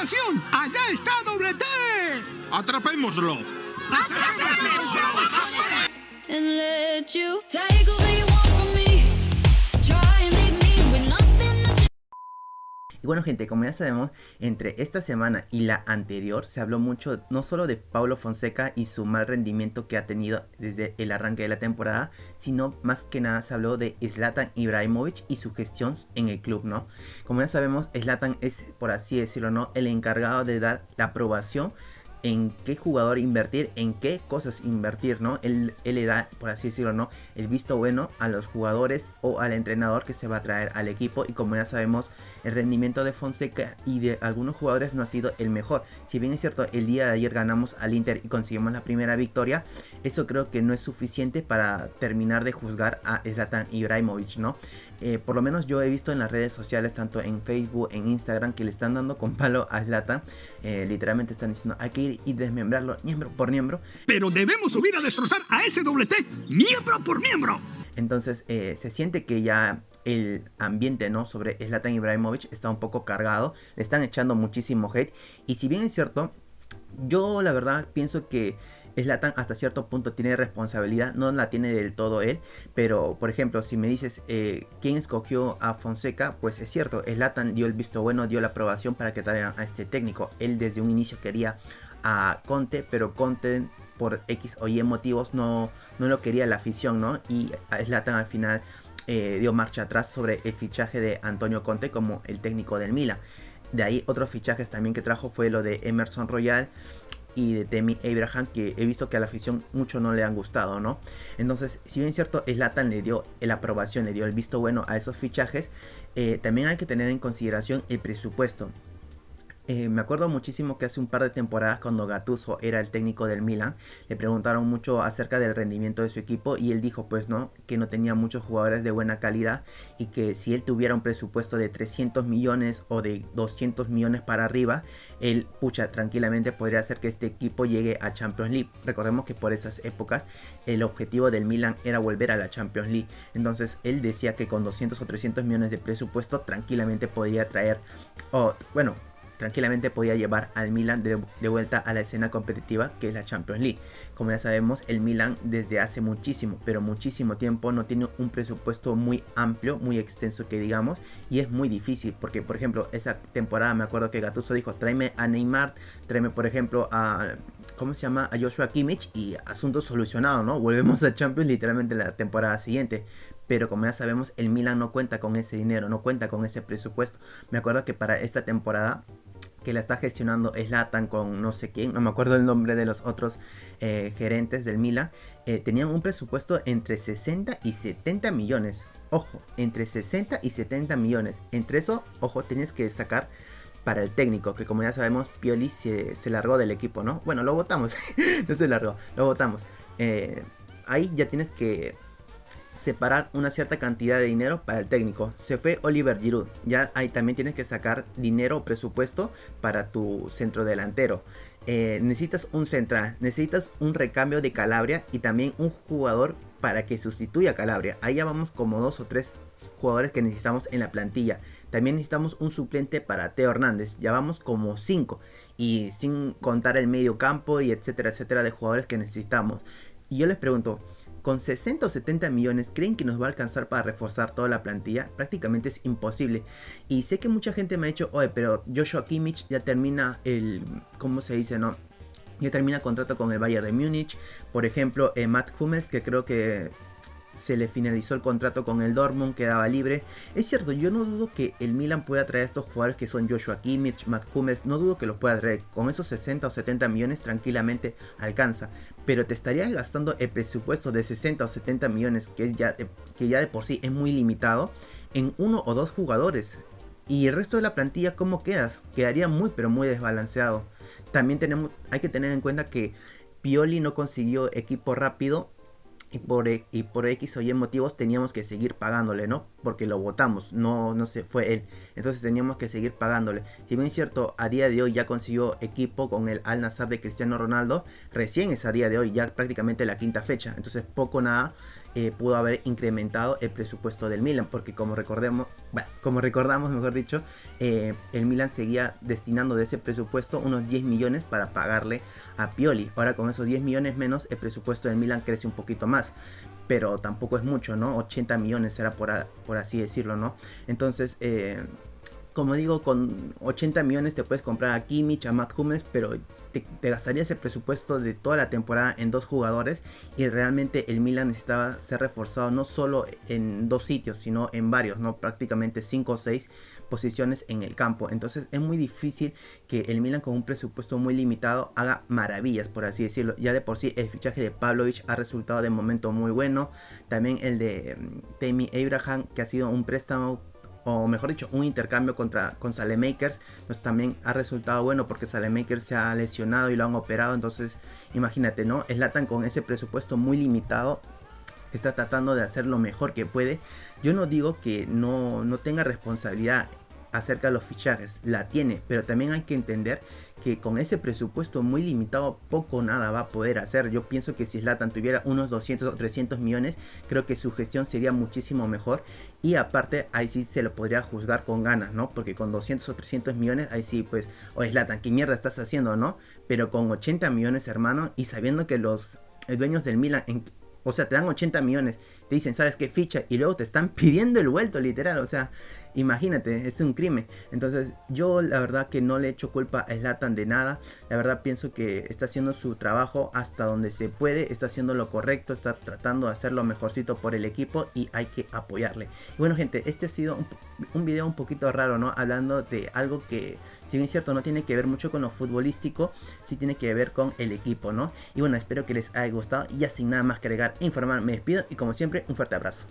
anotación! ¡Allá está Doble T! ¡Atrapémoslo! And let you take all that you want from me. Try and leave me with nothing. Y bueno, gente, como ya sabemos, entre esta semana y la anterior se habló mucho no solo de Paulo Fonseca y su mal rendimiento que ha tenido desde el arranque de la temporada, sino más que nada se habló de Zlatan Ibrahimovic y su gestión en el club, ¿no? Como ya sabemos, Zlatan es, por así decirlo, ¿no?, el encargado de dar la aprobación en qué jugador invertir, en qué cosas invertir, ¿no? Él le da, por así decirlo, ¿no?, el visto bueno a los jugadores o al entrenador que se va a traer al equipo. Y como ya sabemos, el rendimiento de Fonseca y de algunos jugadores no ha sido el mejor. Si bien es cierto, el día de ayer ganamos al Inter y conseguimos la primera victoria, eso creo que no es suficiente para terminar de juzgar a Zlatan Ibrahimovic, ¿no? Por lo menos yo he visto en las redes sociales, tanto en Facebook, en Instagram, que le están dando con palo a Zlatan. Literalmente están diciendo, hay que ir y desmembrarlo miembro por miembro. Pero debemos subir a destrozar a ese Doble T, miembro por miembro. Entonces se siente que ya el ambiente, ¿no?, sobre Zlatan Ibrahimovic está un poco cargado. Le están echando muchísimo hate. Y si bien es cierto, yo la verdad pienso que Zlatan hasta cierto punto tiene responsabilidad, no la tiene del todo él, pero por ejemplo, si me dices quién escogió a Fonseca, pues es cierto, Zlatan dio el visto bueno, dio la aprobación para que traigan a este técnico. Él desde un inicio quería a Conte, pero Conte por X o Y motivos no lo quería la afición, ¿no? Y a Zlatan al final dio marcha atrás sobre el fichaje de Antonio Conte como el técnico del Milan. De ahí otros fichajes también que trajo fue lo de Emerson Royal y de Tammy Abraham, que he visto que a la afición mucho no le han gustado, ¿no? Entonces, si bien es cierto, Zlatan le dio la aprobación, le dio el visto bueno a esos fichajes, también hay que tener en consideración el presupuesto. Me acuerdo muchísimo que hace un par de temporadas, cuando Gattuso era el técnico del Milan, le preguntaron mucho acerca del rendimiento de su equipo y él dijo pues no, que no tenía muchos jugadores de buena calidad y que si él tuviera un presupuesto de 300 millones o de 200 millones para arriba, él tranquilamente podría hacer que este equipo llegue a Champions League. Recordemos que por esas épocas el objetivo del Milan era volver a la Champions League. Entonces él decía que con 200 o 300 millones de presupuesto tranquilamente podría traer, tranquilamente podía llevar al Milan de vuelta a la escena competitiva que es la Champions League. Como ya sabemos, el Milan desde hace muchísimo, pero muchísimo tiempo no tiene un presupuesto muy amplio, muy extenso que digamos, y es muy difícil porque, por ejemplo, esa temporada me acuerdo que Gattuso dijo, tráeme a Neymar, tráeme por ejemplo a a Joshua Kimmich, y asunto solucionado, ¿no? Volvemos a Champions literalmente la temporada siguiente. Pero como ya sabemos, el Milan no cuenta con ese dinero, no cuenta con ese presupuesto. Me acuerdo que para esta temporada, que la está gestionando Zlatan con no sé quién, no me acuerdo el nombre de los otros gerentes del Milan, tenían un presupuesto entre 60 y 70 millones. Ojo, entre 60 y 70 millones. Entre eso, ojo, tienes que sacar para el técnico, que como ya sabemos, Pioli se largó del equipo, ¿no? Bueno, lo votamos, no se largó, lo votamos. Ahí ya tienes que separar una cierta cantidad de dinero para el técnico. Se fue Oliver Giroud, ya ahí también tienes que sacar dinero o presupuesto para tu centro delantero. Necesitas un central, necesitas un recambio de Calabria y también un jugador para que sustituya a Calabria. Ahí ya vamos como 2 o 3 jugadores que necesitamos en la plantilla. También necesitamos un suplente para Theo Hernández, ya vamos como 5, y sin contar el medio campo y etcétera etcétera de jugadores que necesitamos. Y yo les pregunto, con 60 o 70 millones, ¿creen que nos va a alcanzar para reforzar toda la plantilla? Prácticamente es imposible. Y sé que mucha gente me ha dicho, oye, pero Joshua Kimmich ya termina ¿cómo se dice, no? Ya termina contrato con el Bayern de Múnich. Por ejemplo, Matt Hummels, que creo que se le finalizó el contrato con el Dortmund, quedaba libre. Es cierto, yo no dudo que el Milan pueda traer a estos jugadores que son Joshua Kimmich, Matt Hummels, no dudo que los pueda traer. Con esos 60 o 70 millones tranquilamente alcanza. Pero te estarías gastando el presupuesto de 60 o 70 millones, que ya de por sí es muy limitado, en 1 o 2 jugadores. Y el resto de la plantilla, ¿cómo quedas? Quedaría muy pero muy desbalanceado. También hay que tener en cuenta que Pioli no consiguió equipo rápido. Y por X o Y motivos teníamos que seguir pagándole, ¿no? Porque lo votamos, no se fue él. Entonces teníamos que seguir pagándole. Si bien es cierto, a día de hoy ya consiguió equipo con el Al Nassr de Cristiano Ronaldo. Recién es a día de hoy, ya prácticamente la quinta fecha. Entonces poco nada pudo haber incrementado el presupuesto del Milan. Porque como recordemos, Bueno, como recordamos, mejor dicho, el Milan seguía destinando de ese presupuesto unos 10 millones para pagarle a Pioli. Ahora con esos 10 millones menos, el presupuesto del Milan crece un poquito más. Pero tampoco es mucho, ¿no? 80 millones será por así decirlo, ¿no? Entonces, como digo, con 80 millones te puedes comprar a Kimmich, a Matt Hummels, pero te gastarías el presupuesto de toda la temporada en 2 jugadores y realmente el Milan necesitaba ser reforzado no solo en 2 sitios, sino en varios, ¿no? Prácticamente 5 o 6 posiciones en el campo. Entonces es muy difícil que el Milan con un presupuesto muy limitado haga maravillas, por así decirlo. Ya de por sí el fichaje de Pavlovic ha resultado de momento muy bueno. También el de Tammy Abraham, que ha sido un préstamo, o mejor dicho, un intercambio con Saelemaekers, pues también ha resultado bueno porque Saelemaekers se ha lesionado y lo han operado. Entonces imagínate, ¿no? Zlatan con ese presupuesto muy limitado está tratando de hacer lo mejor que puede. Yo no digo que no tenga responsabilidad acerca de los fichajes, la tiene, pero también hay que entender que con ese presupuesto muy limitado poco o nada va a poder hacer. Yo pienso que si Zlatan tuviera unos 200 o 300 millones, creo que su gestión sería muchísimo mejor y aparte ahí sí se lo podría juzgar con ganas, ¿no? Porque con 200 o 300 millones ahí sí pues, oye Zlatan, ¿qué mierda estás haciendo, no? Pero con 80 millones, hermano, y sabiendo que los dueños del Milan o sea, te dan 80 millones, te dicen, ¿sabes qué? Ficha, y luego te están pidiendo el vuelto, literal, o sea, imagínate, es un crimen. Entonces, yo la verdad que no le echo culpa a Zlatan de nada, la verdad pienso que está haciendo su trabajo hasta donde se puede, está haciendo lo correcto, está tratando de hacer lo mejorcito por el equipo y hay que apoyarle. Y bueno, gente, este ha sido un video un poquito raro, ¿no? Hablando de algo que, si bien es cierto, no tiene que ver mucho con lo futbolístico, sí tiene que ver con el equipo, ¿no? Y bueno, espero que les haya gustado y ya sin nada más que agregar e informar, me despido y como siempre, un fuerte abrazo.